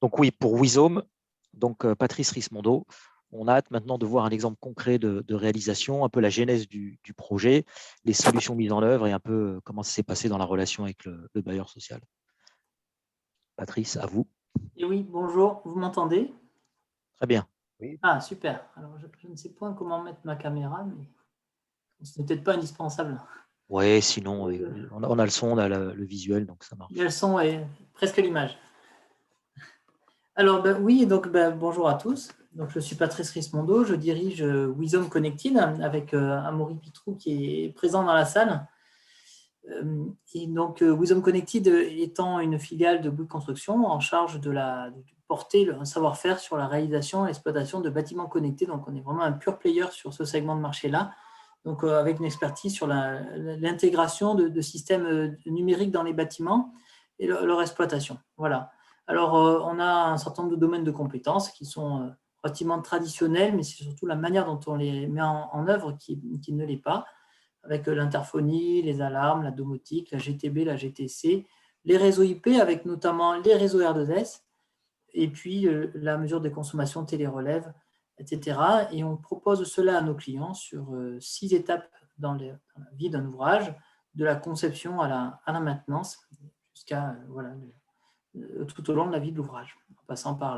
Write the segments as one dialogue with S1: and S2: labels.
S1: Donc oui, pour Wizome, donc Patrice Rismondo, on a hâte maintenant de voir un exemple concret de réalisation, un peu la genèse du projet, les solutions mises en œuvre et un peu comment ça s'est passé dans la relation avec le bailleur social. Patrice, à vous.
S2: Et oui, bonjour, vous m'entendez?
S1: Très bien. Oui.
S2: Ah, super. Alors, je ne sais point comment mettre ma caméra, mais ce n'est peut-être pas indispensable.
S1: Ouais, sinon, on a le son, on a le visuel, donc ça
S2: Il y a
S1: marche.
S2: le son et presque l'image. Alors, oui, donc bonjour à tous. Donc, je suis Patrice Rismondo, je dirige Wizome Connected avec Amaury Pitrou qui est présent dans la salle. Et donc, Wizome Connected étant une filiale de Bouygues Construction en charge de porter un savoir-faire sur la réalisation et l'exploitation de bâtiments connectés. Donc, on est vraiment un pure player sur ce segment de marché-là. Donc, avec une expertise sur l'intégration de systèmes numériques dans les bâtiments et leur exploitation. Voilà. Alors, on a un certain nombre de domaines de compétences qui sont relativement traditionnels, mais c'est surtout la manière dont on les met en œuvre qui ne l'est pas, avec l'interphonie, les alarmes, la domotique, la GTB, la GTC, les réseaux IP avec notamment les réseaux R2S, et puis la mesure des consommations télérelève, etc. Et on propose cela à nos clients sur 6 étapes dans la vie d'un ouvrage, de la conception à la maintenance, jusqu'à tout au long de la vie de l'ouvrage, en passant par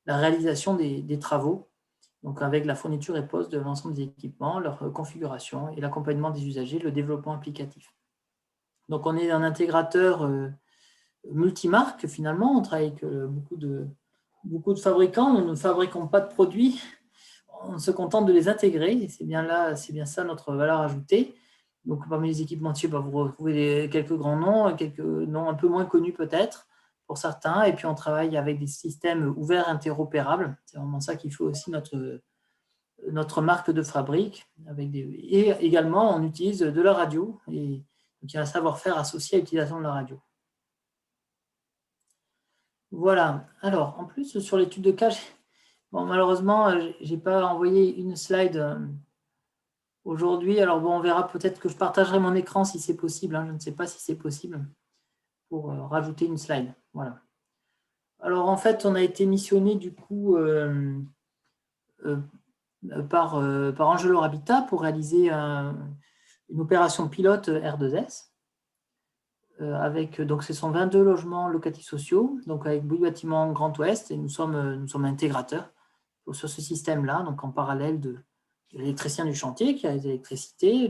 S2: la réalisation des travaux, donc avec la fourniture et pose de l'ensemble des équipements, leur configuration et l'accompagnement des usagers, le développement applicatif. Donc on est un intégrateur multimarque finalement, on travaille avec beaucoup de fabricants, nous ne fabriquons pas de produits, on se contente de les intégrer, et c'est bien ça notre valeur ajoutée. Donc parmi les équipementiers, vous retrouvez quelques grands noms, quelques noms un peu moins connus peut-être pour certains, et puis on travaille avec des systèmes ouverts interopérables, c'est vraiment ça qui fait aussi notre marque de fabrique. Et également, on utilise de la radio, et donc il y a un savoir-faire associé à l'utilisation de la radio. Voilà. Alors, en plus, sur l'étude de cas, malheureusement, je n'ai pas envoyé une slide aujourd'hui. Alors, on verra peut-être que je partagerai mon écran si c'est possible. Je ne sais pas si c'est possible pour rajouter une slide. Voilà. Alors, en fait, on a été missionné du coup par Angelo Habitat pour réaliser une opération pilote R2S. Donc ce sont 22 logements locatifs sociaux, donc avec Bouygues Bâtiment Grand Ouest, et nous sommes intégrateurs sur ce système-là, donc en parallèle de l'électricien du chantier qui a l'électricité,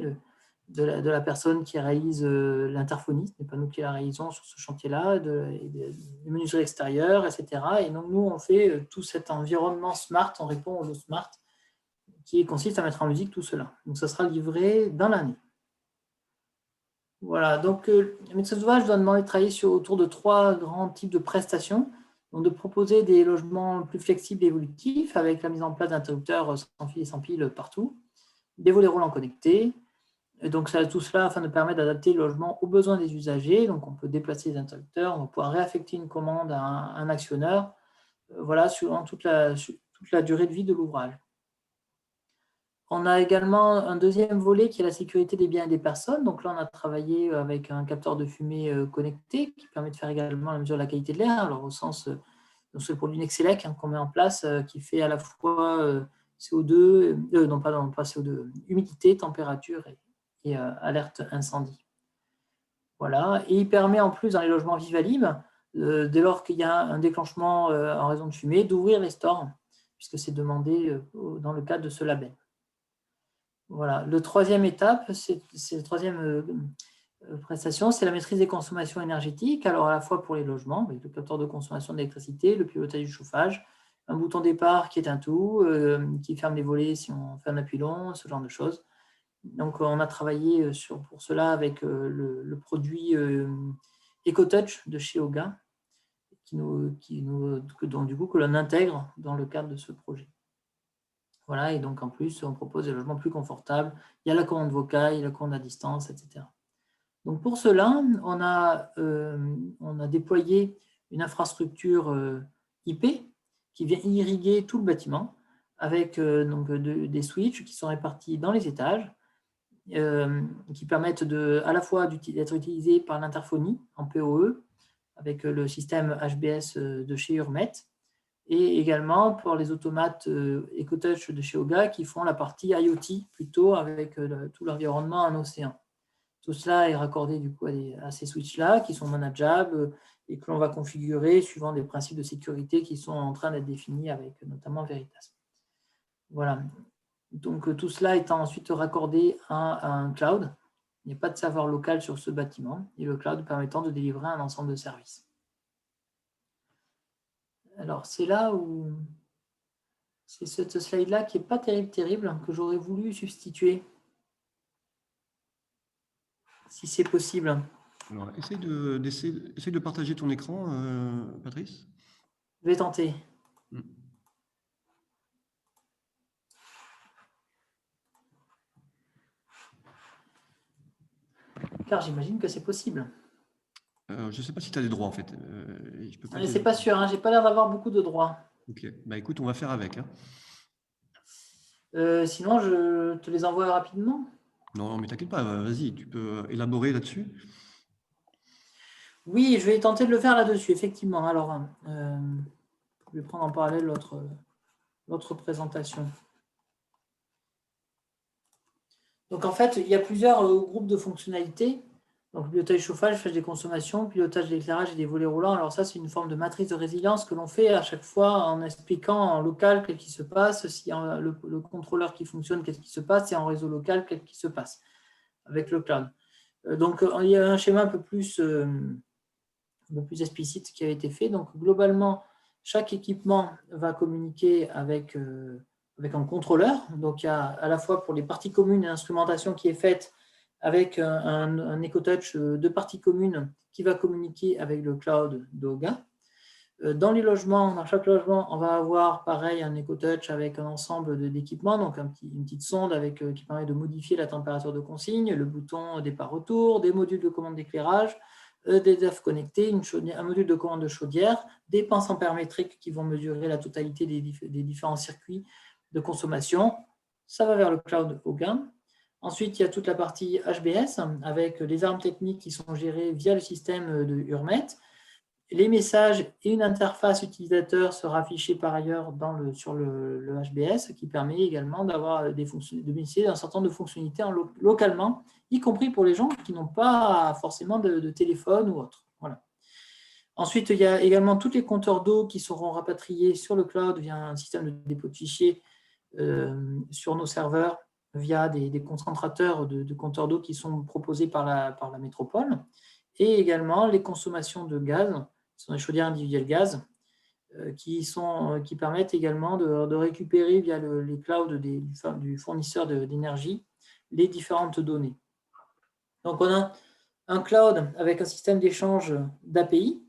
S2: de la personne qui réalise l'interphonie, ce n'est pas nous qui la réalisons sur ce chantier-là, des menuiseries extérieures, etc. Et donc nous, on fait tout cet environnement smart, on répond au smart, qui consiste à mettre en musique tout cela. Donc ça sera livré dans l'année. Voilà, donc le maîtrise d'ouvrage doit demander de travailler autour de 3 grands types de prestations. Donc de proposer des logements plus flexibles et évolutifs avec la mise en place d'interrupteurs sans fil et sans pile partout, des volets roulants connectés. Et donc tout cela afin de permettre d'adapter le logement aux besoins des usagers. Donc on peut déplacer les interrupteurs, on va pouvoir réaffecter une commande à un actionneur, voilà, sur toute la durée de vie de l'ouvrage. On a également un deuxième volet qui est la sécurité des biens et des personnes. Donc là, on a travaillé avec un capteur de fumée connecté qui permet de faire également la mesure de la qualité de l'air. Alors au sens, c'est le produit Nexelec qu'on met en place qui fait à la fois CO2, non pas CO2, humidité, température et alerte incendie. Voilà. Et il permet en plus dans les logements Vivalib, dès lors qu'il y a un déclenchement en raison de fumée, d'ouvrir les stores, puisque c'est demandé dans le cadre de ce label. Voilà. La troisième étape, c'est la troisième prestation, c'est la maîtrise des consommations énergétiques. Alors à la fois pour les logements, avec le capteur de consommation d'électricité, le pilotage du chauffage, un bouton départ qui éteint tout, qui ferme les volets si on fait un appui long, ce genre de choses. Donc on a travaillé pour cela avec le produit EcoTouch de chez Oga, donc du coup que l'on intègre dans le cadre de ce projet. Voilà, et donc en plus, on propose des logements plus confortables. Il y a la commande vocale, il y a la commande à distance, etc. Donc pour cela, on a déployé une infrastructure IP qui vient irriguer tout le bâtiment avec des switches qui sont répartis dans les étages, qui permettent à la fois d'être utilisés par l'interphonie en PoE avec le système HBS de chez Hurmet, et également pour les automates EcoTouch de chez Oga qui font la partie IoT plutôt avec tout l'environnement en océan. Tout cela est raccordé du coup à ces switches-là qui sont manageables et que l'on va configurer suivant des principes de sécurité qui sont en train d'être définis avec notamment Veritas. Voilà. Donc tout cela étant ensuite raccordé à un cloud. Il n'y a pas de serveur local sur ce bâtiment et le cloud permettant de délivrer un ensemble de services. Alors, c'est là où c'est cette slide-là qui n'est pas terrible, que j'aurais voulu substituer, si c'est possible.
S3: Alors, essaye de partager ton écran, Patrice.
S2: Je vais tenter. Car j'imagine que c'est possible.
S3: Je ne sais pas si tu as des droits, en fait.
S2: C'est pas sûr, hein, je n'ai pas l'air d'avoir beaucoup de droits.
S3: Ok, bah écoute, on va faire avec. Hein.
S2: Sinon, je te les envoie rapidement.
S3: Non, mais t'inquiète pas, vas-y, tu peux élaborer là-dessus.
S2: Oui, je vais tenter de le faire là-dessus, effectivement. Alors, je vais prendre en parallèle l'autre présentation. Donc, en fait, il y a plusieurs groupes de fonctionnalités. Donc, pilotage chauffage, phase des consommations, pilotage d'éclairage et des volets roulants. Alors ça, c'est une forme de matrice de résilience que l'on fait à chaque fois en expliquant en local qu'est-ce qui se passe, si le contrôleur qui fonctionne, qu'est-ce qui se passe, et en réseau local, qu'est-ce qui se passe avec le cloud. Donc, il y a un schéma un peu plus explicite qui a été fait. Donc, globalement, chaque équipement va communiquer avec un contrôleur. Donc, il y a à la fois pour les parties communes et l'instrumentation qui est faite avec un EcoTouch de parties communes qui va communiquer avec le cloud d'Oga. Dans les logements, dans chaque logement, on va avoir pareil un EcoTouch avec un ensemble d'équipements, donc une petite sonde qui permet de modifier la température de consigne, le bouton départ-retour, des modules de commande d'éclairage, des DAF connectés, un module de commande de chaudière, des pinces ampères-métriques qui vont mesurer la totalité des différents circuits de consommation. Ça va vers le cloud Oga. Ensuite, il y a toute la partie HBS avec les armes techniques qui sont gérées via le système de Hurmet. Les messages et une interface utilisateur sera affichée par ailleurs sur le HBS qui permet également de bénéficier d'un certain nombre de fonctionnalités localement, y compris pour les gens qui n'ont pas forcément de téléphone ou autre. Voilà. Ensuite, il y a également tous les compteurs d'eau qui seront rapatriés sur le cloud via un système de dépôt de fichiers sur nos serveurs via des concentrateurs de compteurs d'eau qui sont proposés par la métropole, et également les consommations de gaz, ce sont des chaudières individuelles gaz, qui permettent également de récupérer via les clouds du fournisseur d'énergie les différentes données. Donc, on a un cloud avec un système d'échange d'API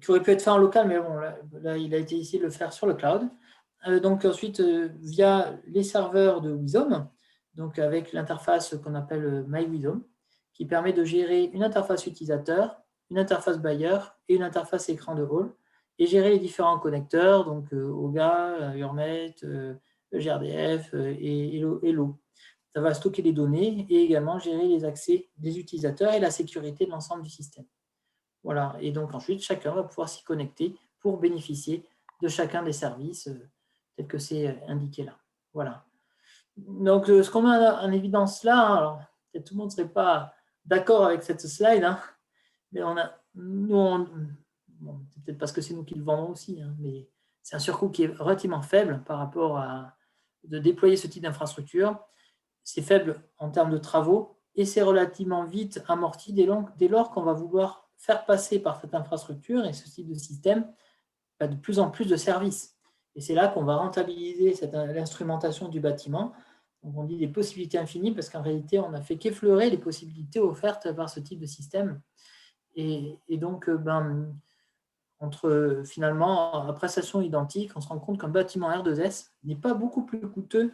S2: qui aurait pu être fait en local, mais bon, là il a été essayé de le faire sur le cloud. Donc ensuite, via les serveurs de Wizom, donc avec l'interface qu'on appelle MyWizom, qui permet de gérer une interface utilisateur, une interface buyer et une interface écran de hall, et gérer les différents connecteurs, donc Oga, Hurmet, GRDF et l'eau. Ça va stocker les données et également gérer les accès des utilisateurs et la sécurité de l'ensemble du système. Voilà, et donc ensuite, chacun va pouvoir s'y connecter pour bénéficier de chacun des services tel que c'est indiqué là. Voilà. Donc, ce qu'on met en évidence là, alors peut-être tout le monde ne serait pas d'accord avec cette slide, hein, mais c'est peut-être parce que c'est nous qui le vendons aussi, hein, mais c'est un surcoût qui est relativement faible par rapport à de déployer ce type d'infrastructure. C'est faible en termes de travaux et c'est relativement vite amorti dès lors qu'on va vouloir faire passer par cette infrastructure et ce type de système de plus en plus de services. Et c'est là qu'on va rentabiliser l'instrumentation du bâtiment. Donc on dit des possibilités infinies parce qu'en réalité, on n'a fait qu'effleurer les possibilités offertes par ce type de système. Et donc, entre finalement, à prestation identique, on se rend compte qu'un bâtiment R2S n'est pas beaucoup plus coûteux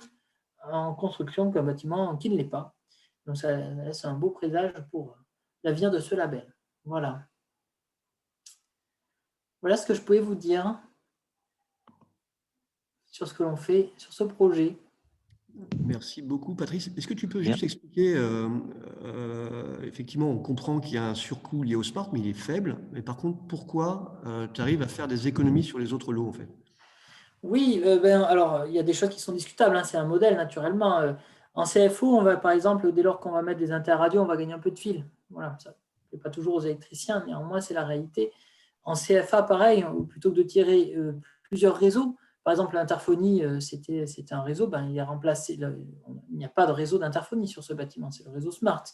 S2: en construction qu'un bâtiment qui ne l'est pas. Donc ça laisse un beau présage pour l'avenir de ce label. Voilà. Voilà ce que je pouvais vous dire sur ce que l'on fait sur ce projet.
S3: Merci beaucoup, Patrice. Est-ce que tu peux juste expliquer, effectivement, on comprend qu'il y a un surcoût lié au smart, mais il est faible. Mais par contre, pourquoi tu arrives à faire des économies sur les autres lots, en fait?
S2: Oui, alors il y a des choses qui sont discutables, hein, c'est un modèle naturellement. En CFO, on va par exemple, dès lors qu'on va mettre des interradios, on va gagner un peu de fil. Voilà, ça ne plaît pas toujours aux électriciens, néanmoins c'est la réalité. En CFA, pareil, plutôt que de tirer plusieurs réseaux, par exemple l'interphonie, c'était un réseau, il est remplacé. Il n'y a pas de réseau d'interphonie sur ce bâtiment, c'est le réseau Smart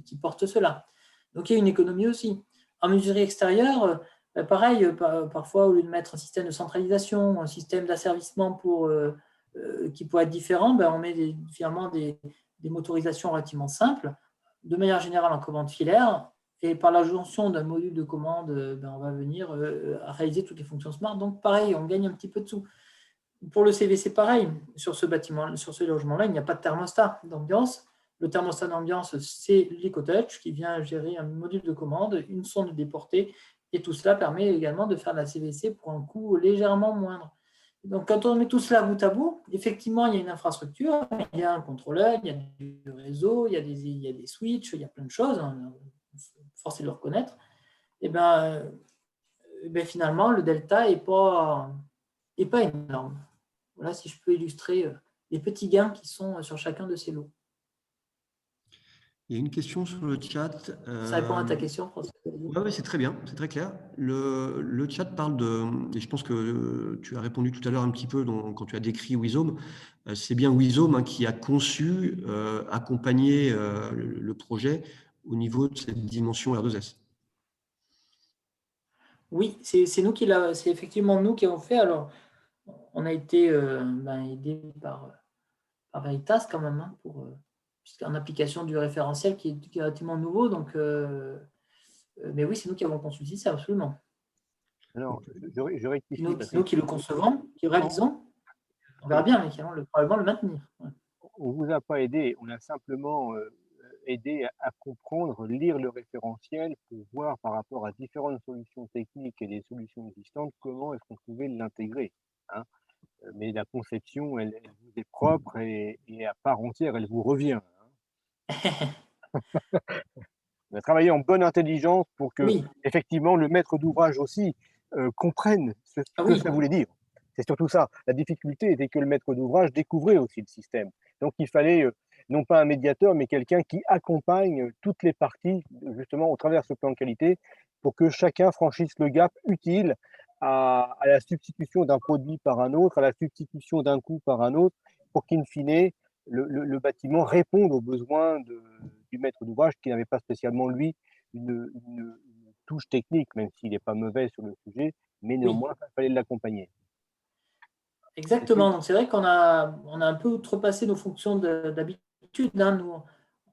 S2: qui porte cela. Donc il y a une économie aussi. En menuiserie extérieure, pareil, parfois, au lieu de mettre un système de centralisation, un système d'asservissement qui pourrait être différent, on met finalement des motorisations relativement simples, de manière générale en commande filaire, et par la jonction d'un module de commande, on va venir réaliser toutes les fonctions smart. Donc, pareil, on gagne un petit peu de sous. Pour le CVC, pareil, sur ce bâtiment, sur ce logement-là, il n'y a pas de thermostat d'ambiance. Le thermostat d'ambiance, c'est l'EcoTouch qui vient gérer un module de commande, une sonde déportée, et tout cela permet également de faire de la CVC pour un coût légèrement moindre. Donc, quand on met tout cela bout à bout, effectivement, il y a une infrastructure, il y a un contrôleur, il y a du réseau, il y a des switches, il y a plein de choses, force est de le reconnaître. Et finalement, le delta n'est pas énorme. Voilà, si je peux illustrer les petits gains qui sont sur chacun de ces lots.
S3: Il y a une question sur le chat.
S2: Ça répond à ta question, François.
S3: Oui, c'est très bien, c'est très clair. Le chat parle de, et je pense que tu as répondu tout à l'heure un petit peu quand tu as décrit Wizome, c'est bien Wizome qui a conçu, accompagné le projet au niveau de cette dimension R2S.
S2: Oui, c'est effectivement nous qui avons fait. Alors, on a été aidé par Veritas quand même, hein, en application du référentiel qui est relativement nouveau. Donc, mais oui, c'est nous qui avons conçu ça, absolument.
S4: Alors, je rectifie.
S2: C'est nous qui le concevons, qui le réalisons. On verra bien, mais qui allons probablement le maintenir. Ouais.
S4: On ne vous a pas aidé, on a simplement aidé à comprendre, lire le référentiel pour voir par rapport à différentes solutions techniques et des solutions existantes, comment est-ce qu'on pouvait l'intégrer. Hein. Mais la conception, elle vous est propre et à part entière, elle vous revient. Hein. On a travaillé en bonne intelligence pour que,
S2: Oui.
S4: effectivement, le maître d'ouvrage aussi comprenne ce que ça voulait dire. C'est surtout ça. La difficulté était que le maître d'ouvrage découvrait aussi le système. Donc, il fallait non pas un médiateur, mais quelqu'un qui accompagne toutes les parties, justement, au travers de ce plan de qualité, pour que chacun franchisse le gap utile à la substitution d'un produit par un autre, à la substitution d'un coût par un autre, pour qu'in fine, le bâtiment réponde aux besoins du maître d'ouvrage qui n'avait pas spécialement, lui, une touche technique, même s'il n'est pas mauvais sur le sujet, mais néanmoins, il fallait l'accompagner.
S2: Exactement. Donc, c'est vrai qu'on a un peu outrepassé nos fonctions d'habitude. Hein.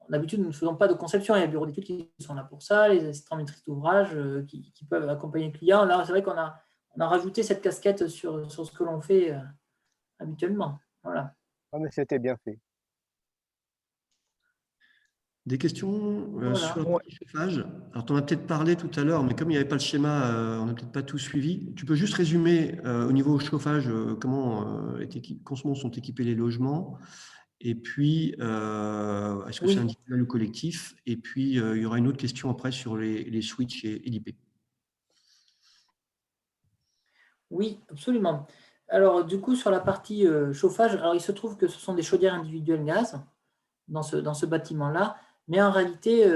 S2: D'habitude, nous ne faisons pas de conception. Il y a des bureaux d'études qui sont là pour ça, les assistants maîtrise d'ouvrage qui peuvent accompagner le client. Là, c'est vrai qu'on a rajouté cette casquette sur ce que l'on fait habituellement. Voilà.
S4: Ah, mais c'était bien fait.
S3: Des questions
S2: voilà.
S3: sur le chauffage. Alors, tu en as peut-être parlé tout à l'heure, mais comme il n'y avait pas le schéma, on n'a peut-être pas tout suivi. Tu peux juste résumer au niveau chauffage comment sont équipés les logements, et puis est-ce que c'est individuel ou collectif? Et puis il y aura une autre question après sur les switches et l'IP.
S2: Oui, absolument. Alors, du coup, sur la partie chauffage, alors il se trouve que ce sont des chaudières individuelles gaz dans ce bâtiment-là, mais en réalité,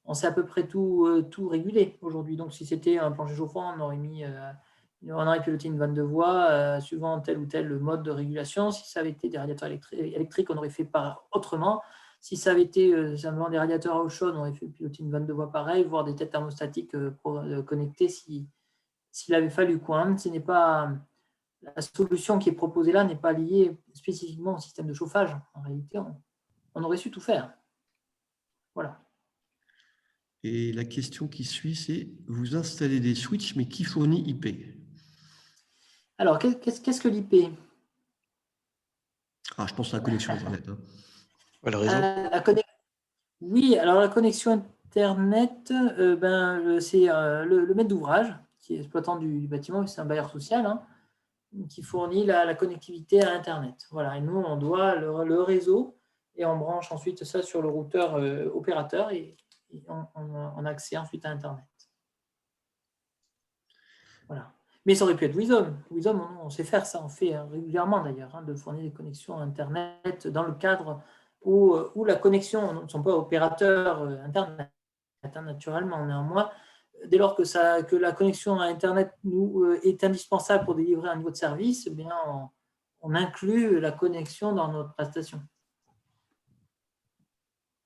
S2: on sait à peu près tout réguler aujourd'hui. Donc, si c'était un plancher chauffant, on aurait piloté une vanne de voie suivant tel ou tel mode de régulation. Si ça avait été des radiateurs électriques, on aurait fait autrement. Si ça avait été simplement des radiateurs à eau chaude, on aurait fait piloter une vanne de voie pareille, voire des têtes thermostatiques connectées s'il avait fallu. Ce n'est pas la solution qui est proposée là n'est pas liée spécifiquement au système de chauffage. En réalité, on aurait su tout faire. Voilà.
S3: Et la question qui suit, c'est vous installez des switches, mais qui fournit IP?
S2: Alors, qu'est-ce que l'IP?
S3: Je pense à la connexion Internet.
S1: Le réseau.
S2: Oui, alors la connexion Internet, c'est le maître d'ouvrage qui est exploitant du bâtiment, c'est un bailleur social, qui fournit la connectivité à Internet. Voilà, et nous, on doit le réseau et on branche ensuite ça sur le routeur opérateur et on a accès ensuite à Internet. Voilà. Mais ça aurait pu être Wizom. Wizom, on sait faire ça, on fait régulièrement d'ailleurs, de fournir des connexions Internet dans le cadre où la connexion, nous ne sommes pas opérateurs Internet, naturellement, néanmoins. Dès lors que la connexion à Internet nous est indispensable pour délivrer un niveau de service, eh bien, on inclut la connexion dans notre prestation.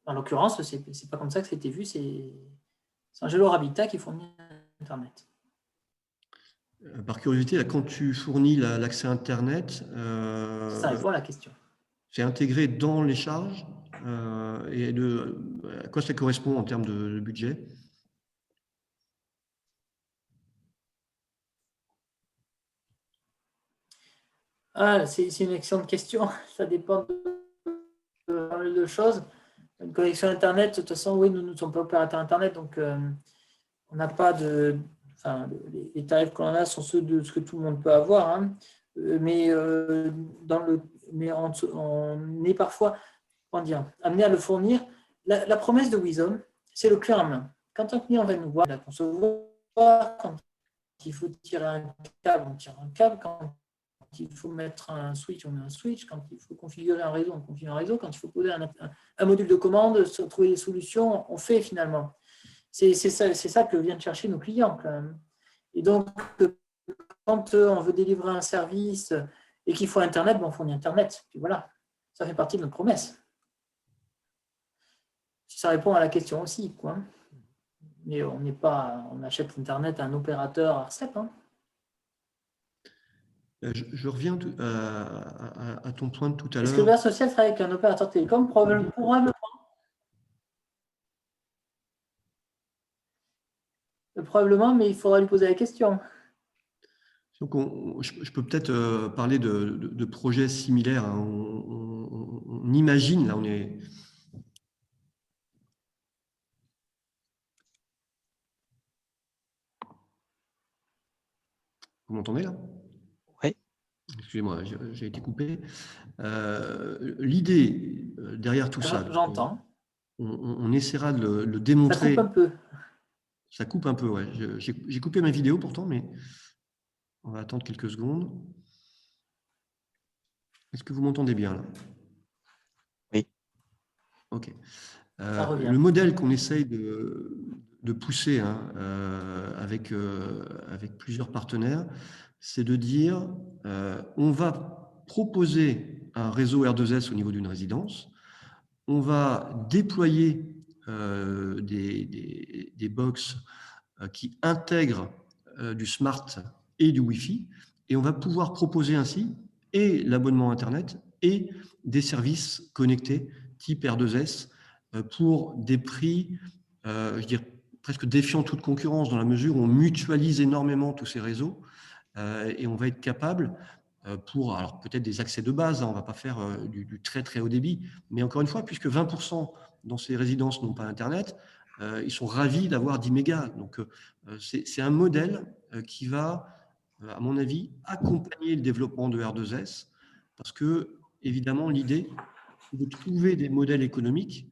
S2: En l'occurrence, ce n'est pas comme ça que c'était vu, c'est Angelo Habitat qui fournit Internet.
S3: Par curiosité, là, quand tu fournis l'accès Internet,
S2: Ça répond à la question.
S3: C'est intégré dans les charges et à quoi ça correspond en termes de budget?
S2: C'est une excellente question. Ça dépend de pas mal de choses. Une connexion Internet, de toute façon, oui, nous ne sommes pas opérateurs Internet, donc on n'a pas de... Enfin, les tarifs que l'on a sont ceux de ce que tout le monde peut avoir, mais on est parfois, comment dire, amené à le fournir. La promesse de Wizom, c'est le clé en main. Quand un client va nous voir, la concevoir, quand il faut tirer un câble, on tire un câble, quand il faut mettre un switch, on met un switch. Quand il faut configurer un réseau, on configure un réseau. Quand il faut poser un module de commande, trouver des solutions, on fait finalement. C'est ça que viennent chercher nos clients quand même. Et donc, quand on veut délivrer un service et qu'il faut Internet, on fournit Internet. Puis voilà, ça fait partie de notre promesse. Ça répond à la question aussi, quoi. Mais on achète Internet à un opérateur ARCEP.
S3: Je reviens à ton point de tout à l'heure.
S2: Est-ce que le Vert Social travaille avec un opérateur télécom? Probablement. Probablement, mais il faudra lui poser la question.
S3: Donc je peux peut-être parler de projets similaires. On imagine, là on est... Vous m'entendez là?
S1: Oui.
S3: Excusez-moi, j'ai été coupé. L'idée derrière tout ça,
S2: j'entends.
S3: On essaiera de le démontrer.
S2: Ça coupe un peu.
S3: Ça coupe un peu, ouais. J'ai coupé ma vidéo pourtant, mais on va attendre quelques secondes. Est-ce que vous m'entendez bien là?
S1: Oui.
S3: Ok.
S2: Le
S3: modèle qu'on essaye de pousser avec plusieurs partenaires, c'est de dire on va proposer un réseau R2S au niveau d'une résidence, on va déployer des box qui intègrent du smart et du Wi-Fi, et on va pouvoir proposer ainsi et l'abonnement Internet et des services connectés type R2S pour des prix, je dirais, presque défiant toute concurrence dans la mesure où on mutualise énormément tous ces réseaux et on va être capable pour, alors peut-être des accès de base, on ne va pas faire du très très haut débit, mais encore une fois, puisque 20% dans ces résidences n'ont pas Internet, ils sont ravis d'avoir 10 mégas. Donc c'est un modèle qui va, à mon avis, accompagner le développement de R2S, parce que évidemment l'idée c'est de trouver des modèles économiques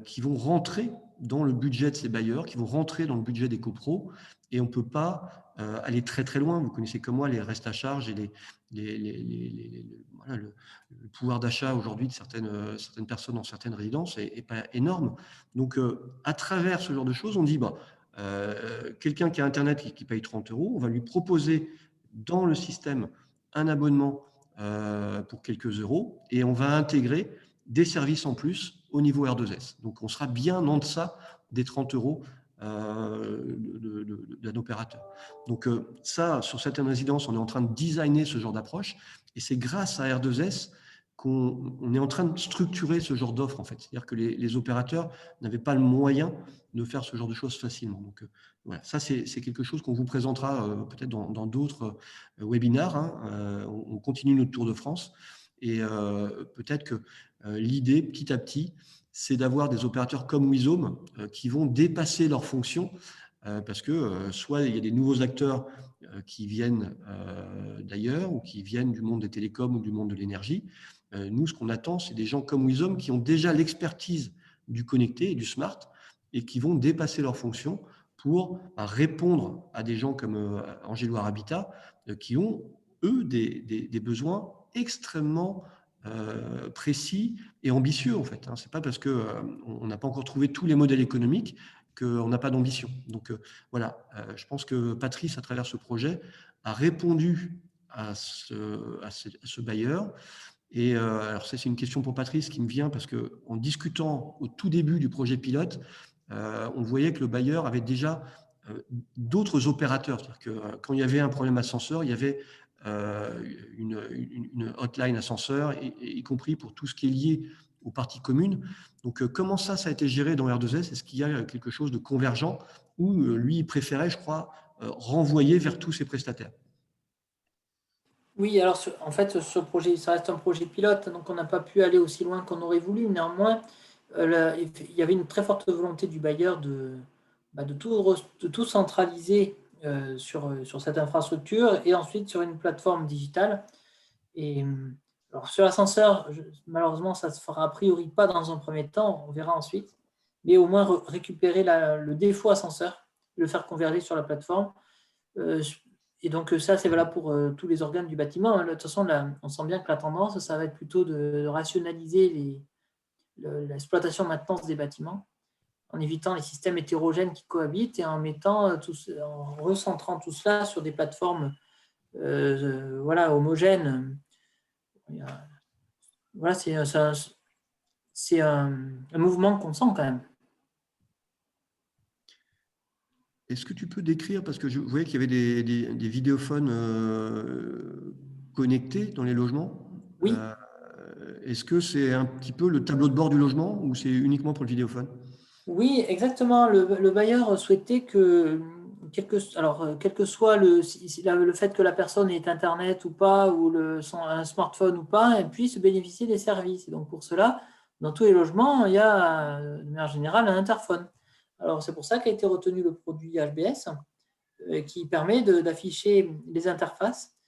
S3: qui vont rentrer dans le budget de ces bailleurs, qui vont rentrer dans le budget des copros, et on ne peut pas aller très très loin. Vous connaissez comme moi les restes à charge et voilà, le pouvoir d'achat aujourd'hui de certaines personnes dans certaines résidences n'est pas énorme. Donc à travers ce genre de choses, on dit quelqu'un qui a Internet qui paye 30 €, on va lui proposer dans le système un abonnement pour quelques euros, et on va intégrer des services en plus au niveau R2S. Donc, on sera bien en deçà des 30 € d'un opérateur. Donc, ça, sur certaines résidences, on est en train de designer ce genre d'approche, et c'est grâce à R2S qu'on est en train de structurer ce genre d'offre, en fait. C'est-à-dire que les opérateurs n'avaient pas le moyen de faire ce genre de choses facilement. Donc, voilà, ça, c'est quelque chose qu'on vous présentera peut-être dans d'autres webinars. On continue notre tour de France, et peut-être que l'idée, petit à petit, c'est d'avoir des opérateurs comme Wizom qui vont dépasser leurs fonctions parce que soit il y a des nouveaux acteurs qui viennent d'ailleurs ou qui viennent du monde des télécoms ou du monde de l'énergie. Nous, ce qu'on attend, c'est des gens comme Wizom qui ont déjà l'expertise du connecté et du smart et qui vont dépasser leurs fonctions pour répondre à des gens comme Angéloire Habitat qui ont, eux, des besoins extrêmement précis et ambitieux, en fait. Ce n'est pas parce qu'on n'a pas encore trouvé tous les modèles économiques qu'on n'a pas d'ambition. Donc voilà, je pense que Patrice, à travers ce projet, a répondu à ce bailleur. Et alors ça, c'est une question pour Patrice qui me vient parce qu'en discutant au tout début du projet pilote, on voyait que le bailleur avait déjà d'autres opérateurs. C'est-à-dire que quand il y avait un problème ascenseur, il y avait une hotline ascenseur, y compris pour tout ce qui est lié aux parties communes. Donc, comment ça a été géré dans R2S? Est-ce qu'il y a quelque chose de convergent ou lui, il préférait, je crois, renvoyer vers tous ses prestataires?
S2: Oui, alors en fait, ce projet, ça reste un projet pilote, donc on n'a pas pu aller aussi loin qu'on aurait voulu. Néanmoins, il y avait une très forte volonté du bailleur de tout centraliser sur cette infrastructure et ensuite sur une plateforme digitale. Et alors sur l'ascenseur, malheureusement, ça ne se fera a priori pas dans un premier temps, on verra ensuite, mais au moins récupérer le défaut ascenseur, le faire converger sur la plateforme. Et donc ça, c'est valable pour tous les organes du bâtiment. De toute façon, là, on sent bien que la tendance, ça va être plutôt de rationaliser l'exploitation maintenance des bâtiments en évitant les systèmes hétérogènes qui cohabitent et en en recentrant tout cela sur des plateformes voilà, homogènes. Voilà, c'est un mouvement qu'on sent quand même.
S3: Est-ce que tu peux décrire, parce que je voyais qu'il y avait des vidéophones connectés dans les logements.
S2: Oui.
S3: Est-ce que c'est un petit peu le tableau de bord du logement ou c'est uniquement pour le vidéophone?
S2: Oui, exactement. Le bailleur souhaitait que, quel que soit le fait que la personne ait Internet ou pas, ou un smartphone ou pas, elle puisse bénéficier des services. Et donc pour cela, dans tous les logements, il y a de manière générale un interphone. Alors c'est pour ça qu'a été retenu le produit HBS, qui permet d'afficher les interfaces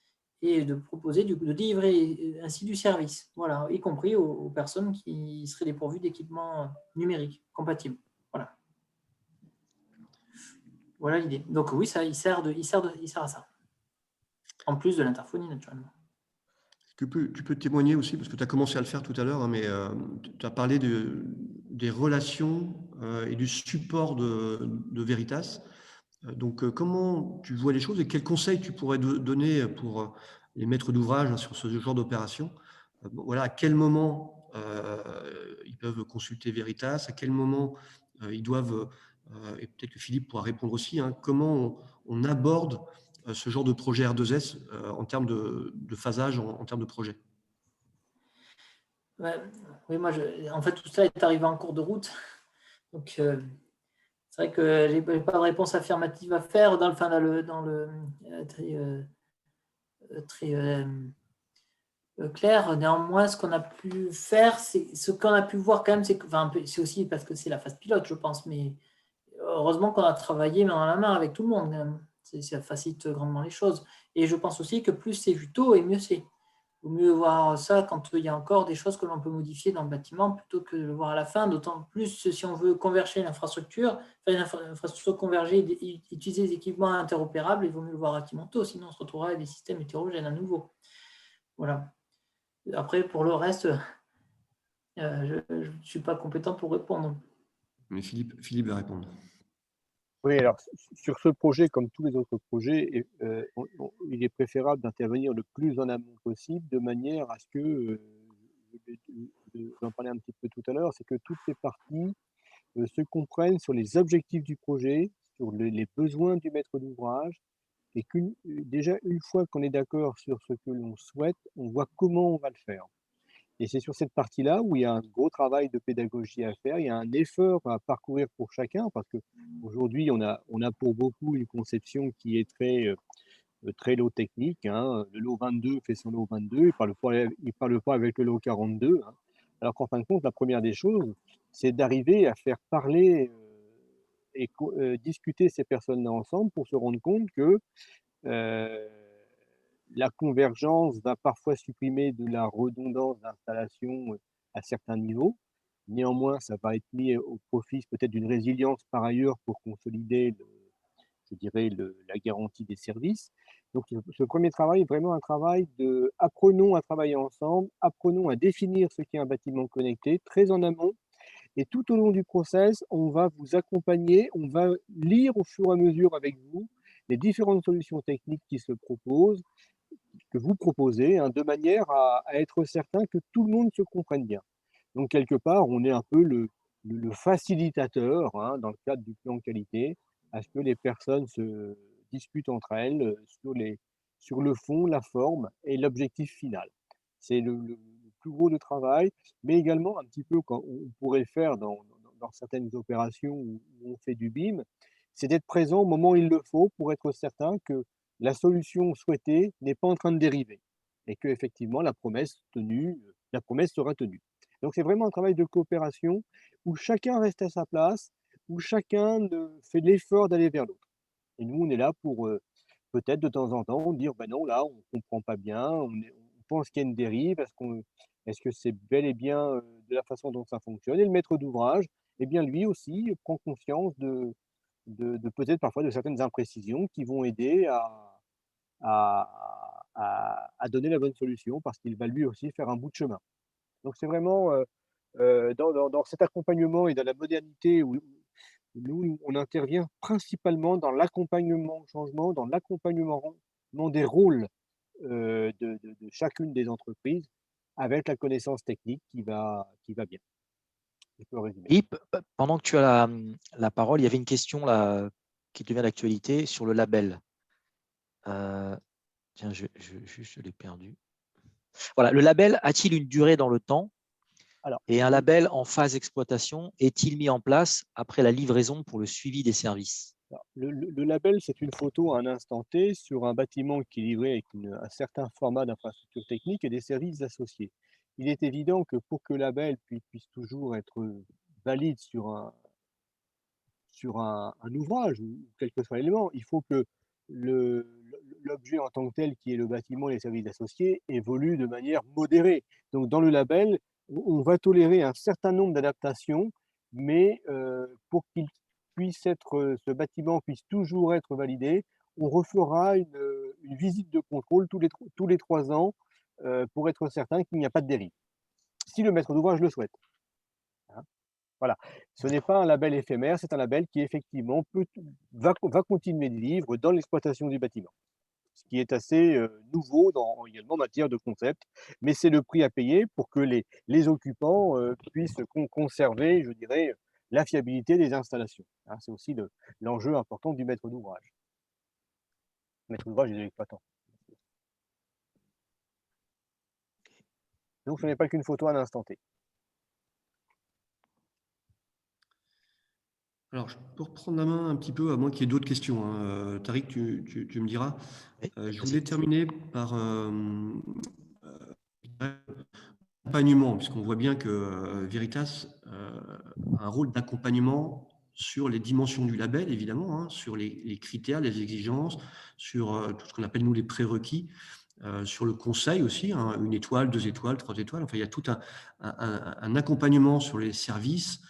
S2: et de proposer, de délivrer ainsi du service, voilà, y compris aux personnes qui seraient dépourvues d'équipements numériques compatibles. Voilà l'idée. Donc oui, ça, il sert à ça. En plus de l'interphonie, naturellement.
S3: Tu peux témoigner aussi, parce que tu as commencé à le faire tout à l'heure, mais tu as parlé des relations et du support de Veritas. Donc, comment tu vois les choses et quels conseils tu pourrais donner pour les maîtres d'ouvrage sur ce genre d'opération? Voilà, à quel moment ils peuvent consulter Veritas, à quel moment ils doivent, et peut-être que Philippe pourra répondre aussi, comment on aborde ce genre de projet R2S en termes de phasage, en termes de projet?
S2: Ouais, oui, en fait, tout ça est arrivé en cours de route. Donc, c'est vrai que je n'ai pas de réponse affirmative à faire dans le très clair. Néanmoins, ce qu'on a pu faire, ce qu'on a pu voir quand même, c'est aussi parce que c'est la phase pilote, je pense, mais heureusement qu'on a travaillé main dans la main avec tout le monde. Quand même. Ça facilite grandement les choses. Et je pense aussi que plus c'est vu tôt, et mieux c'est. Il vaut mieux voir ça quand il y a encore des choses que l'on peut modifier dans le bâtiment plutôt que de le voir à la fin, d'autant plus si on veut converger l'infrastructure, faire une infrastructure convergée, utiliser des équipements interopérables, il vaut mieux le voir relativement tôt, sinon on se retrouvera avec des systèmes hétérogènes à nouveau. Voilà. Après, pour le reste, je ne suis pas compétent pour répondre.
S3: Mais Philippe va répondre.
S4: Oui, alors sur ce projet, comme tous les autres projets, il est préférable d'intervenir le plus en amont possible, de manière à ce que, j'en parlais un petit peu tout à l'heure, c'est que toutes les parties se comprennent sur les objectifs du projet, sur les besoins du maître d'ouvrage, et déjà une fois qu'on est d'accord sur ce que l'on souhaite, on voit comment on va le faire. Et c'est sur cette partie-là où il y a un gros travail de pédagogie à faire, il y a un effort à parcourir pour chacun, parce qu'aujourd'hui, on a pour beaucoup une conception qui est très lot technique. Le lot 22 fait son lot 22, il parle pas avec le lot 42. Alors qu'en fin de compte, la première des choses, c'est d'arriver à faire parler et discuter ces personnes-là ensemble pour se rendre compte que la convergence va parfois supprimer de la redondance d'installation à certains niveaux. Néanmoins, ça va être mis au profit peut-être d'une résilience par ailleurs pour consolider je dirais, la garantie des services. Donc, ce premier travail est vraiment un travail de apprenons à travailler ensemble, apprenons à définir ce qu'est un bâtiment connecté, très en amont. Et tout au long du process, on va vous accompagner, on va lire au fur et à mesure avec vous les différentes solutions techniques qui se proposent, que vous proposez, hein, de manière à être certain que tout le monde se comprenne bien. Donc, quelque part, on est un peu le facilitateur, hein, dans le cadre du plan qualité, à ce que les personnes se discutent entre elles sur le fond, la forme et l'objectif final. C'est le plus gros de travail, mais également un petit peu quand on pourrait le faire dans certaines opérations où on fait du BIM, c'est d'être présent au moment où il le faut pour être certain que la solution souhaitée n'est pas en train de dériver et qu'effectivement la promesse sera tenue. Donc c'est vraiment un travail de coopération où chacun reste à sa place, où chacun fait l'effort d'aller vers l'autre. Et nous, on est là pour peut-être de temps en temps dire, ben non, là, on ne comprend pas bien, on pense qu'il y a une dérive, est-ce que c'est bel et bien de la façon dont ça fonctionne? Et le maître d'ouvrage, eh bien lui aussi prend conscience de peut-être parfois de certaines imprécisions qui vont aider à donner la bonne solution parce qu'il va lui aussi faire un bout de chemin. Donc c'est vraiment dans cet accompagnement et dans la modernité où nous, on intervient principalement dans l'accompagnement au changement, dans l'accompagnement des rôles de chacune des entreprises avec la connaissance technique qui va bien. Je peux résumer.
S1: Et pendant que tu as la parole, il y avait une question là, qui devient d'actualité sur le label. Tiens, je l'ai perdu. Voilà, le label a-t-il une durée dans le temps?
S4: Alors,
S1: Et un label en phase d'exploitation est-il mis en place après la livraison pour le suivi des services?
S4: le label, c'est une photo à un instant T sur un bâtiment qui est livré avec un certain format d'infrastructure technique et des services associés. Il est évident que pour que le label puisse toujours être valide sur un ouvrage ou quel que soit l'élément, il faut que l'objet en tant que tel, qui est le bâtiment et les services associés, évolue de manière modérée. Donc dans le label, on va tolérer un certain nombre d'adaptations, mais pour qu'il puisse être, ce bâtiment puisse toujours être validé, on refera une visite de contrôle tous les 3 ans pour être certain qu'il n'y a pas de dérive, si le maître d'ouvrage le souhaite. Hein. Voilà, ce n'est pas un label éphémère, c'est un label qui effectivement va continuer de vivre dans l'exploitation du bâtiment. Ce qui est assez nouveau également en matière de concept, mais c'est le prix à payer pour que les occupants puissent conserver, je dirais, la fiabilité des installations. Hein, c'est aussi l'enjeu important du maître d'ouvrage. Maître d'ouvrage et de l'exploitant. Donc ce n'est pas qu'une photo à l'instant T.
S3: Alors, je peux reprendre la main un petit peu, à moins qu'il y ait d'autres questions, hein. Tariq, tu me diras.
S1: Oui,
S3: Je voulais terminer par l'accompagnement, puisqu'on voit bien que Veritas a un rôle d'accompagnement sur les dimensions du label, évidemment, hein, sur les critères, les exigences, sur tout ce qu'on appelle, nous, les prérequis, sur le conseil aussi, hein, 1 étoile, 2 étoiles, 3 étoiles. Enfin, il y a tout un accompagnement sur les services,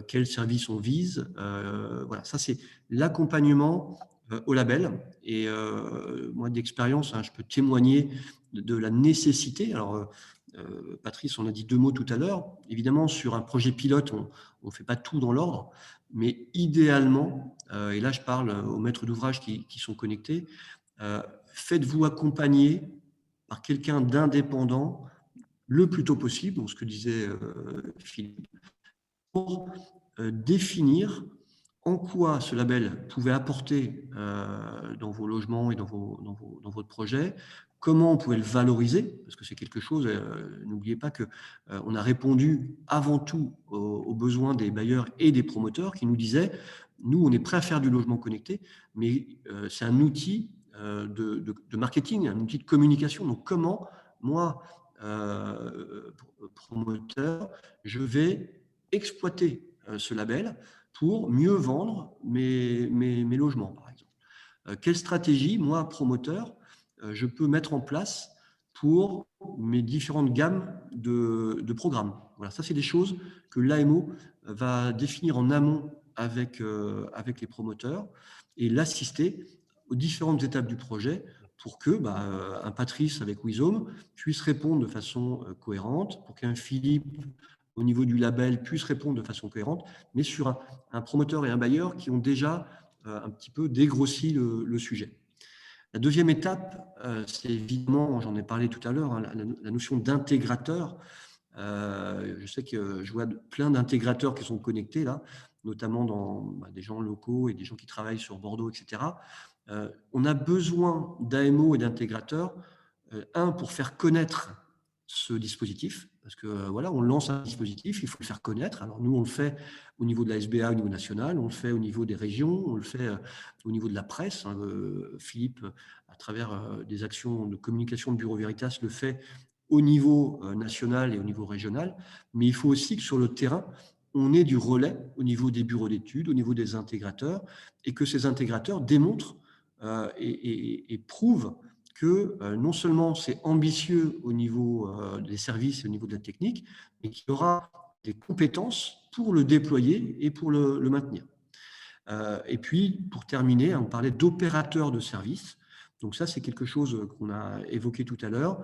S3: quels services on vise. Voilà, ça, c'est l'accompagnement au label. Et moi, d'expérience, hein, je peux témoigner de la nécessité. Alors, Patrice, on a dit 2 mots tout à l'heure. Évidemment, sur un projet pilote, on ne fait pas tout dans l'ordre, mais idéalement, et là je parle aux maîtres d'ouvrage qui sont connectés, faites-vous accompagner par quelqu'un d'indépendant le plus tôt possible, donc ce que disait Philippe, pour définir en quoi ce label pouvait apporter dans vos logements et dans votre projet, comment on pouvait le valoriser, parce que c'est quelque chose, n'oubliez pas qu'on a répondu avant tout aux besoins des bailleurs et des promoteurs qui nous disaient, nous, on est prêt à faire du logement connecté, mais c'est un outil de marketing, un outil de communication. Donc, comment, moi, promoteur, je vais exploiter ce label pour mieux vendre mes logements, par exemple. Quelle stratégie, moi, promoteur, je peux mettre en place pour mes différentes gammes de programmes. Voilà, ça, c'est des choses que l'AMO va définir en amont avec les promoteurs et l'assister aux différentes étapes du projet pour que un Patrice avec Wizome puisse répondre de façon cohérente, pour qu'un Philippe au niveau du label puisse répondre de façon cohérente, mais sur un promoteur et un bailleur qui ont déjà un petit peu dégrossi le sujet. La deuxième étape, c'est évidemment, j'en ai parlé tout à l'heure, hein, la notion d'intégrateur. Je sais que je vois plein d'intégrateurs qui sont connectés là, notamment des gens locaux et des gens qui travaillent sur Bordeaux, etc. On a besoin d'AMO et d'intégrateurs, pour faire connaître ce dispositif, parce que voilà, on lance un dispositif, il faut le faire connaître. Alors nous, on le fait au niveau de la SBA, au niveau national, on le fait au niveau des régions, on le fait au niveau de la presse. Philippe, à travers des actions de communication de Bureau Veritas, le fait au niveau national et au niveau régional, mais il faut aussi que sur le terrain, on ait du relais au niveau des bureaux d'études, au niveau des intégrateurs, et que ces intégrateurs démontrent et prouvent que non seulement c'est ambitieux au niveau des services et au niveau de la technique, mais qu'il y aura des compétences pour le déployer et pour le maintenir. Et puis, pour terminer, on parlait d'opérateurs de services. Donc ça, c'est quelque chose qu'on a évoqué tout à l'heure.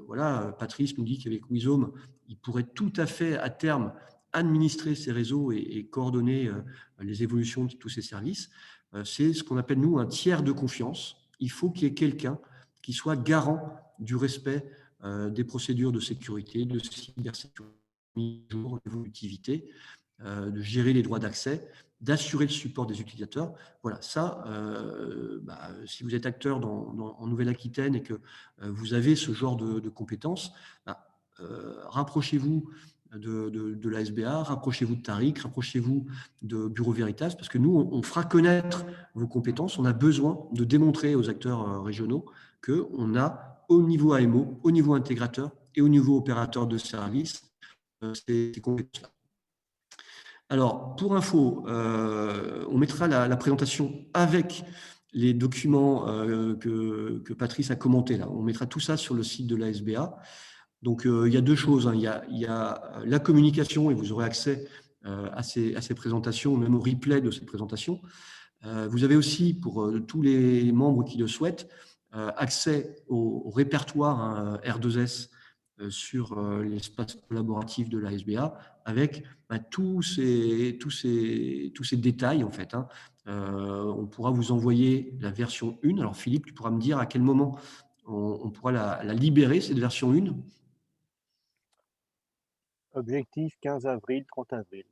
S3: Voilà, Patrice nous dit qu'avec Wizome, il pourrait tout à fait, à terme, administrer ces réseaux et coordonner les évolutions de tous ces services. C'est ce qu'on appelle, nous, un tiers de confiance. Il faut qu'il y ait quelqu'un qui soit garant du respect des procédures de sécurité, de cybersécurité, d'évolutivité, de gérer les droits d'accès, d'assurer le support des utilisateurs. Voilà, ça, si vous êtes acteur en Nouvelle-Aquitaine et que vous avez ce genre de compétences, rapprochez-vous de la SBA, rapprochez-vous de Tariq, rapprochez-vous de Bureau Veritas, parce que nous, on fera connaître vos compétences. On a besoin de démontrer aux acteurs régionaux qu'on a au niveau AMO, au niveau intégrateur et au niveau opérateur de service ces compétences-là. Alors, pour info, on mettra la présentation avec les documents que Patrice a commentés là. On mettra tout ça sur le site de la SBA. Donc, il y a deux choses. Hein. Il y a la communication, et vous aurez accès à ces présentations, même au replay de ces présentations. Vous avez aussi, pour tous les membres qui le souhaitent, accès au répertoire hein, R2S sur l'espace collaboratif de la SBA, avec tous ces détails, en fait. Hein. On pourra vous envoyer la version 1. Alors, Philippe, tu pourras me dire à quel moment on pourra la libérer, cette version 1.
S4: Objectif 15 avril, 30 avril.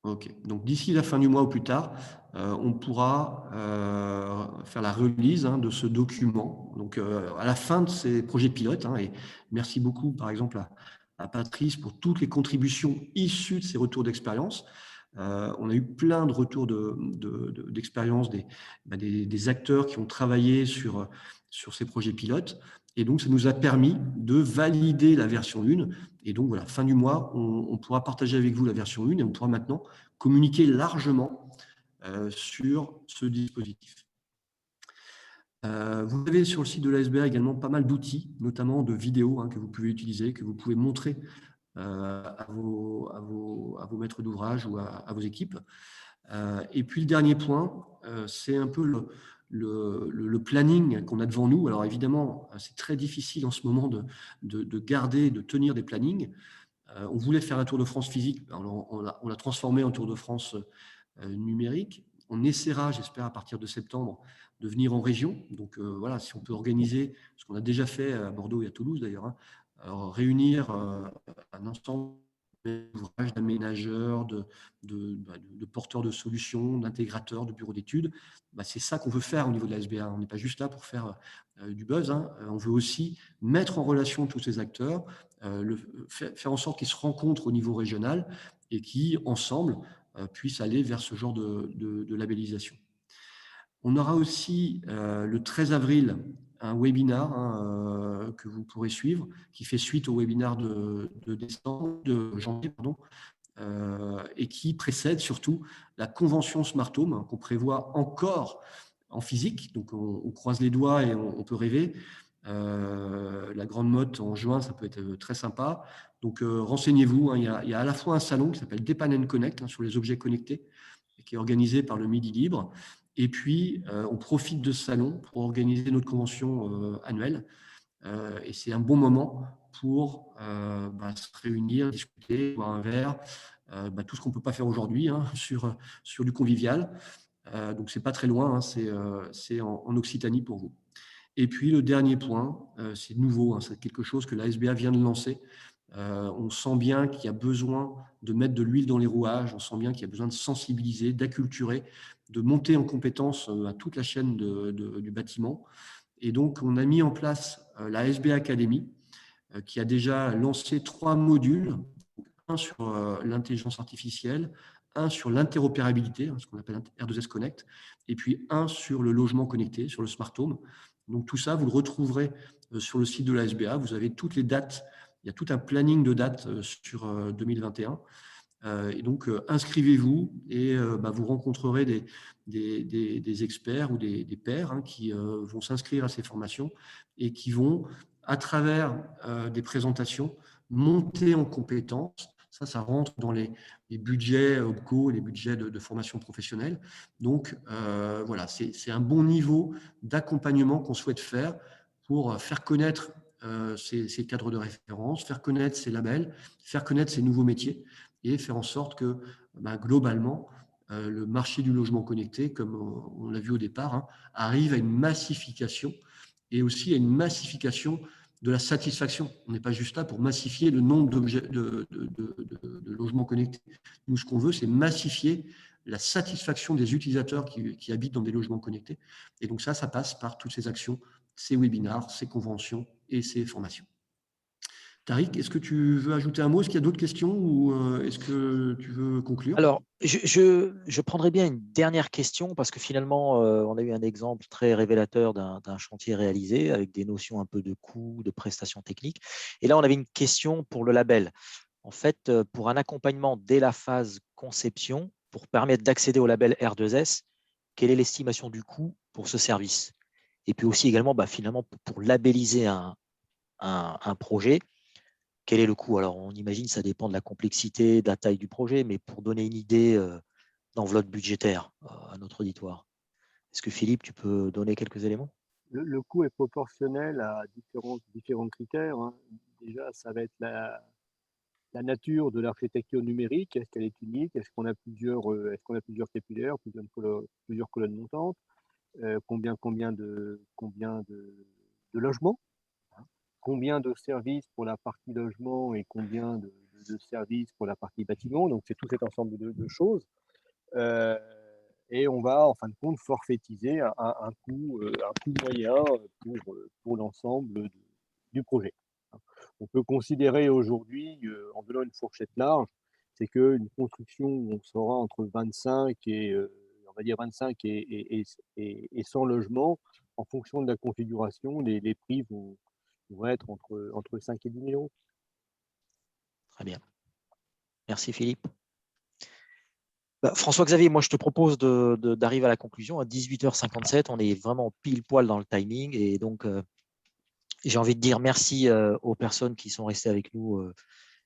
S3: Ok, donc d'ici la fin du mois ou plus tard, on pourra faire la release hein, de ce document. Donc à la fin de ces projets pilotes, hein, et merci beaucoup par exemple à Patrice pour toutes les contributions issues de ces retours d'expérience. On a eu plein de retours d'expérience des acteurs qui ont travaillé sur ces projets pilotes. Et donc, ça nous a permis de valider la version 1. Et donc, voilà, fin du mois, on pourra partager avec vous la version 1 et on pourra maintenant communiquer largement sur ce dispositif. Vous avez sur le site de la SBA également pas mal d'outils, notamment de vidéos hein, que vous pouvez utiliser, que vous pouvez montrer à vos maîtres d'ouvrage ou à vos équipes. Et puis, le dernier point, c'est un peu le planning qu'on a devant nous. Alors évidemment, c'est très difficile en ce moment de garder, de tenir des plannings. On voulait faire un Tour de France physique, on l'a transformé en Tour de France numérique. On essaiera, j'espère, à partir de septembre, de venir en région. Donc voilà, si on peut organiser, ce qu'on a déjà fait à Bordeaux et à Toulouse d'ailleurs, hein, réunir un ensemble d'ouvrages d'aménageurs, de porteurs de solutions, d'intégrateurs, de bureaux d'études. C'est ça qu'on veut faire au niveau de la SBA. On n'est pas juste là pour faire du buzz. Hein. On veut aussi mettre en relation tous ces acteurs, faire en sorte qu'ils se rencontrent au niveau régional et qui, ensemble, puissent aller vers ce genre de labellisation. On aura aussi le 13 avril un webinar hein, que vous pourrez suivre, qui fait suite au webinar de janvier, pardon, et qui précède surtout la convention Smart Home hein, qu'on prévoit encore en physique. Donc on croise les doigts et on peut rêver. La Grande Motte en juin, ça peut être très sympa. Donc, renseignez-vous. Il y a à la fois un salon qui s'appelle Depan & Connect sur les objets connectés, qui est organisé par le Midi Libre. Et puis, on profite de ce salon pour organiser notre convention annuelle. Et c'est un bon moment pour se réunir, discuter, boire un verre, tout ce qu'on ne peut pas faire aujourd'hui sur du convivial. Donc, ce n'est pas très loin, c'est en Occitanie pour vous. Et puis, le dernier point, c'est nouveau, c'est quelque chose que la SBA vient de lancer. On sent bien qu'il y a besoin de mettre de l'huile dans les rouages, on sent bien qu'il y a besoin de sensibiliser, d'acculturer, de monter en compétence à toute la chaîne du bâtiment. Et donc, on a mis en place la SBA Academy, qui a déjà lancé 3 modules, un sur l'intelligence artificielle, un sur l'interopérabilité, ce qu'on appelle R2S Connect, et puis un sur le logement connecté, sur le Smart Home. Donc tout ça, vous le retrouverez sur le site de la SBA. Vous avez toutes les dates, il y a tout un planning de dates sur 2021. Et donc, inscrivez-vous et vous rencontrerez des experts ou des pairs qui vont s'inscrire à ces formations et qui vont, à travers des présentations, monter en compétences. Ça rentre dans les budgets OPCO, les budgets de formation professionnelle. Donc, voilà, c'est un bon niveau d'accompagnement qu'on souhaite faire pour faire connaître ces cadres de référence, faire connaître ces labels, faire connaître ces nouveaux métiers et faire en sorte que, globalement, le marché du logement connecté, comme on l'a vu au départ, arrive à une massification et aussi à une massification de la satisfaction. On n'est pas juste là pour massifier le nombre d'objets de logements connectés. Nous, ce qu'on veut, c'est massifier la satisfaction des utilisateurs qui habitent dans des logements connectés. Et donc ça passe par toutes ces actions, ces webinars, ces conventions et ces formations. Tariq, est-ce que tu veux ajouter un mot? Est-ce qu'il y a d'autres questions ou est-ce que tu veux conclure?
S1: Alors, je prendrais bien une dernière question parce que finalement, on a eu un exemple très révélateur d'un chantier réalisé avec des notions un peu de coûts, de prestations techniques. Et là, on avait une question pour le label. En fait, pour un accompagnement dès la phase conception, pour permettre d'accéder au label R2S, quelle est l'estimation du coût pour ce service? Et puis aussi également, finalement, pour labelliser un projet, quel est le coût? Alors, on imagine que ça dépend de la complexité, de la taille du projet, mais pour donner une idée d'enveloppe budgétaire à notre auditoire. Est-ce que Philippe, tu peux donner quelques éléments?
S4: Le coût est proportionnel à différents critères. Déjà, ça va être la nature de l'architecture numérique. Est-ce qu'elle est unique? Est-ce qu'on a plusieurs capillaires, plusieurs colonnes montantes? Combien de logements? Combien de services pour la partie logement et combien de services pour la partie bâtiment? Donc, c'est tout cet ensemble de choses. Et on va, en fin de compte, forfaitiser un coût moyen pour l'ensemble du projet. On peut considérer aujourd'hui, en donnant une fourchette large, c'est qu'une construction où on sera entre 25 et, on va dire 25 et 100 logements, en fonction de la configuration, les prix vont être entre 5 et 10 000 euros.
S1: Très bien. Merci Philippe. François-Xavier, moi je te propose d'arriver à la conclusion. À 18h57, on est vraiment pile poil dans le timing. Et donc, j'ai envie de dire merci aux personnes qui sont restées avec nous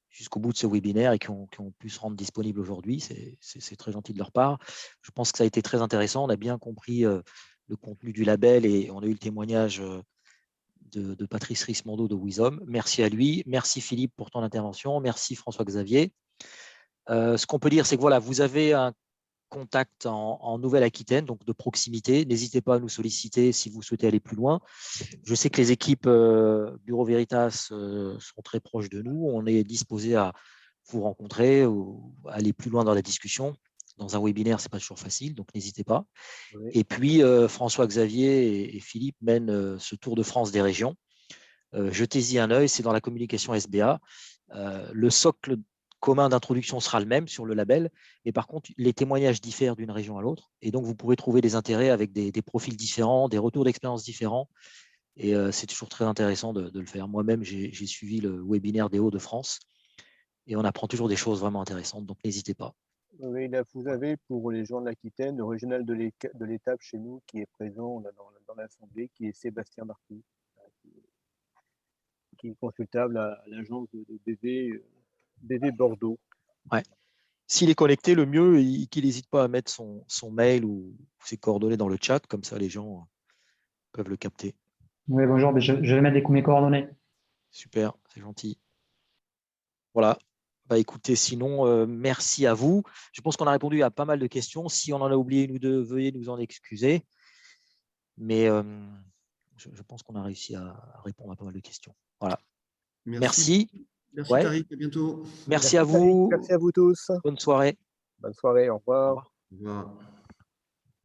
S1: jusqu'au bout de ce webinaire et qui ont pu se rendre disponibles aujourd'hui. C'est très gentil de leur part. Je pense que ça a été très intéressant. On a bien compris le contenu du label et on a eu le témoignage de Patrice Rismondo de Wizom. Merci à lui. Merci Philippe pour ton intervention. Merci François-Xavier. Ce qu'on peut dire, c'est que voilà, vous avez un contact en Nouvelle-Aquitaine, donc de proximité. N'hésitez pas à nous solliciter si vous souhaitez aller plus loin. Je sais que les équipes Bureau Veritas sont très proches de nous. On est disposé à vous rencontrer ou aller plus loin dans la discussion. Dans un webinaire, ce n'est pas toujours facile, donc n'hésitez pas. Oui. Et puis, François-Xavier et Philippe mènent ce tour de France des régions. Jetez-y un œil, c'est dans la communication SBA. Le socle commun d'introduction sera le même sur le label, mais par contre, les témoignages diffèrent d'une région à l'autre, et donc vous pourrez trouver des intérêts avec des profils différents, des retours d'expérience différents, et c'est toujours très intéressant de le faire. Moi-même, j'ai suivi le webinaire des Hauts-de-France, et on apprend toujours des choses vraiment intéressantes, donc n'hésitez pas.
S4: Oui, là, vous avez pour les gens de l'Aquitaine, le régional de l'étape chez nous qui est présent dans l'Assemblée, qui est Sébastien Marty, qui est consultable à l'agence de BV Bordeaux.
S1: Ouais. S'il est connecté, le mieux, qu'il n'hésite pas à mettre son mail ou ses coordonnées dans le chat, comme ça les gens peuvent le capter.
S5: Oui, bonjour, mais je vais mettre mes coordonnées.
S1: Super, c'est gentil. Voilà. Bah, écoutez, sinon, merci à vous. Je pense qu'on a répondu à pas mal de questions. Si on en a oublié une ou deux, veuillez nous en excuser. Mais je pense qu'on a réussi à répondre à pas mal de questions. Voilà. Merci.
S3: Merci
S1: Ouais.
S3: Tariq, à bientôt.
S1: Merci à vous.
S4: Merci à vous tous.
S1: Bonne soirée.
S4: Bonne soirée, au revoir.
S3: Au revoir.